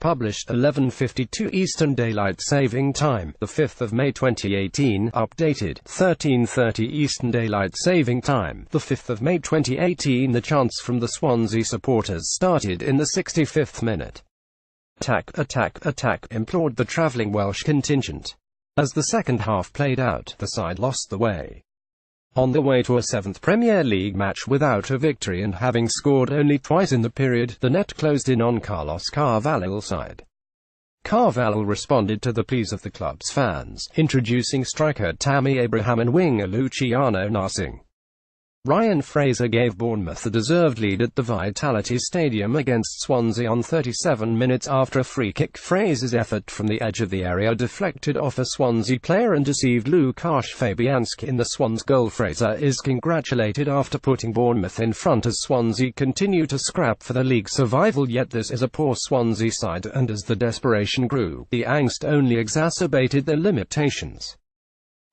published 11:52 Eastern Daylight Saving Time, the 5th of May 2018, updated 13:30 Eastern Daylight Saving Time, the 5th of May 2018. The chants from the Swansea supporters started in the 65th minute. "Attack, attack, attack," implored the travelling Welsh contingent. As the second half played out, the side lost the way. On the way to a 7th Premier League match without a victory and having scored only twice in the period, the net closed in on Carlos Carvalhal's side. Carvalhal responded to the pleas of the club's fans, introducing striker Tammy Abraham and winger Luciano Narsing. Ryan Fraser gave Bournemouth a deserved lead at the Vitality Stadium against Swansea on 37 minutes after a free kick. Fraser's effort from the edge of the area deflected off a Swansea player and deceived Łukasz Fabianski in the Swans' goal. Fraser is congratulated after putting Bournemouth in front as Swansea continue to scrap for the league survival, yet this is a poor Swansea side, and as the desperation grew, the angst only exacerbated their limitations.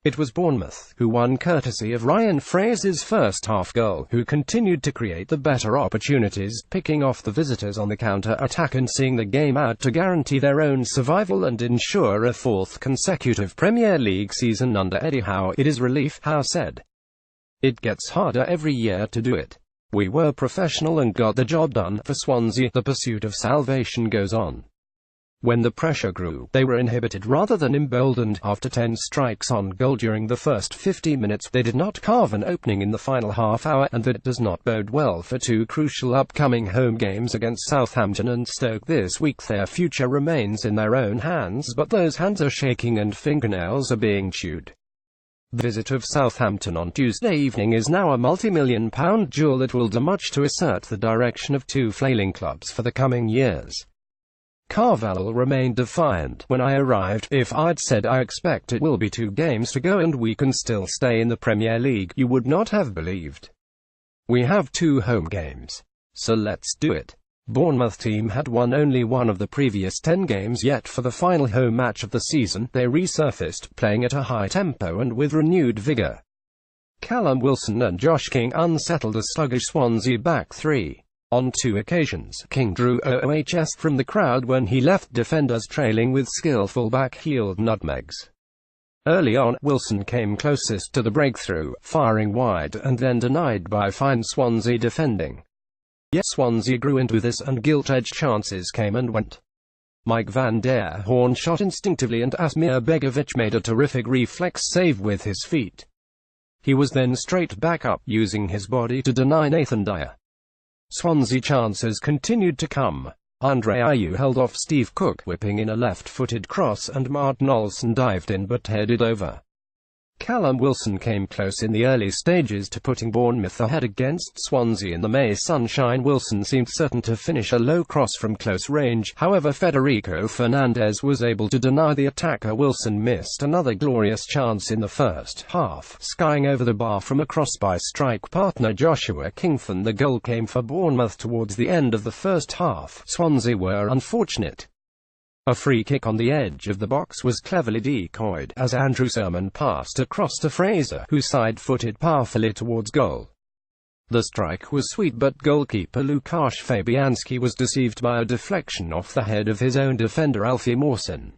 It was Bournemouth, who won courtesy of Ryan Fraser's first-half goal, who continued to create the better opportunities, picking off the visitors on the counter-attack and seeing the game out to guarantee their own survival and ensure a fourth consecutive Premier League season under Eddie Howe. "It is relief," Howe said. "It gets harder every year to do it. We were professional and got the job done. For Swansea, the pursuit of salvation goes on. When the pressure grew, they were inhibited rather than emboldened. After 10 strikes on goal during the first 50 minutes, they did not carve an opening in the final half hour, and that does not bode well for two crucial upcoming home games against Southampton and Stoke this week. Their future remains in their own hands, but those hands are shaking and fingernails are being chewed." The visit of Southampton on Tuesday evening is now a multi-million-pound jewel that will do much to assert the direction of two flailing clubs for the coming years. Carvalhal remained defiant. "When I arrived, if I'd said I expect it will be 2 games to go and we can still stay in the Premier League, you would not have believed. We have 2 home games. So let's do it." Bournemouth team had won only one of the previous 10 games, yet for the final home match of the season, they resurfaced, playing at a high tempo and with renewed vigour. Callum Wilson and Josh King unsettled a sluggish Swansea back three. On 2 occasions, King drew OOHs from the crowd when he left defenders trailing with skillful back-heeled nutmegs. Early on, Wilson came closest to the breakthrough, firing wide, and then denied by fine Swansea defending. Yet Swansea grew into this and gilt-edged chances came and went. Mike van der Hoorn shot instinctively and Asmir Begovic made a terrific reflex save with his feet. He was then straight back up, using his body to deny Nathan Dyer. Swansea chances continued to come. Andre Ayew held off Steve Cook, whipping in a left-footed cross, and Martin Olsson dived in but headed over. Callum Wilson came close in the early stages to putting Bournemouth ahead against Swansea in the May sunshine. Wilson seemed certain to finish a low cross from close range, however Federico Fernandez was able to deny the attacker. Wilson missed another glorious chance in the first half, skying over the bar from a cross by strike partner Joshua Kingfin. The goal came for Bournemouth towards the end of the first half. Swansea were unfortunate. A free kick on the edge of the box was cleverly decoyed, as Andrew Sermon passed across to Fraser, who side-footed powerfully towards goal. The strike was sweet, but goalkeeper Łukasz Fabianski was deceived by a deflection off the head of his own defender Alfie Mawson.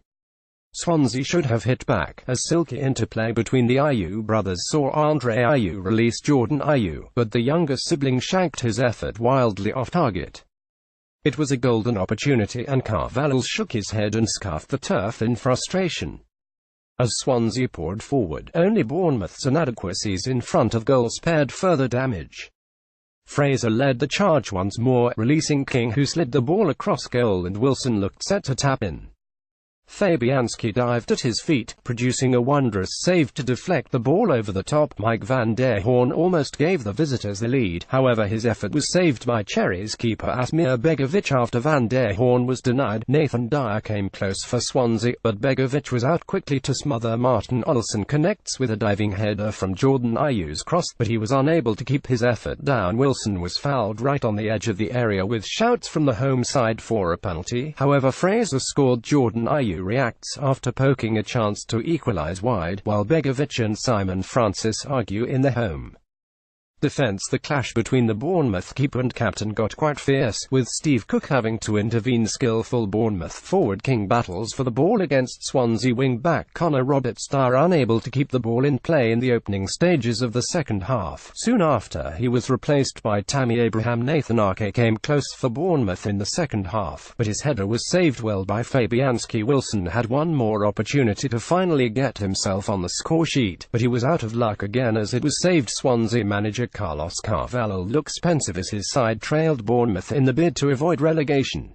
Swansea should have hit back, as silky interplay between the Ayew brothers saw Andre Ayew release Jordan Ayew, but the younger sibling shanked his effort wildly off target. It was a golden opportunity, and Carvalhal shook his head and scuffed the turf in frustration. As Swansea poured forward, only Bournemouth's inadequacies in front of goal spared further damage. Fraser led the charge once more, releasing King, who slid the ball across goal, and Wilson looked set to tap in. Fabianski dived at his feet, producing a wondrous save to deflect the ball over the top. Mike van der Hoorn almost gave the visitors the lead, however his effort was saved by Cherries keeper Asmir Begovic after van der Hoorn was denied. Nathan Dyer came close for Swansea, but Begovic was out quickly to smother. Martin Olsson connects with a diving header from Jordan Ayew's cross, but he was unable to keep his effort down. Wilson was fouled right on the edge of the area with shouts from the home side for a penalty, however Fraser scored. Jordan Ayew reacts after poking a chance to equalise wide, while Begovic and Simon Francis argue in the home. defence. The clash between the Bournemouth keeper and captain got quite fierce, with Steve Cook having to intervene. Skillful Bournemouth forward King battles for the ball against Swansea wing-back Connor Roberts unable to keep the ball in play in the opening stages of the second half. Soon after, he was replaced by Tammy Abraham. Nathan Ake came close for Bournemouth in the second half, but his header was saved well by Fabianski. Wilson had one more opportunity to finally get himself on the score sheet, but he was out of luck again as it was saved. Swansea manager Carlos Carvalho looks pensive as his side trailed Bournemouth in the bid to avoid relegation.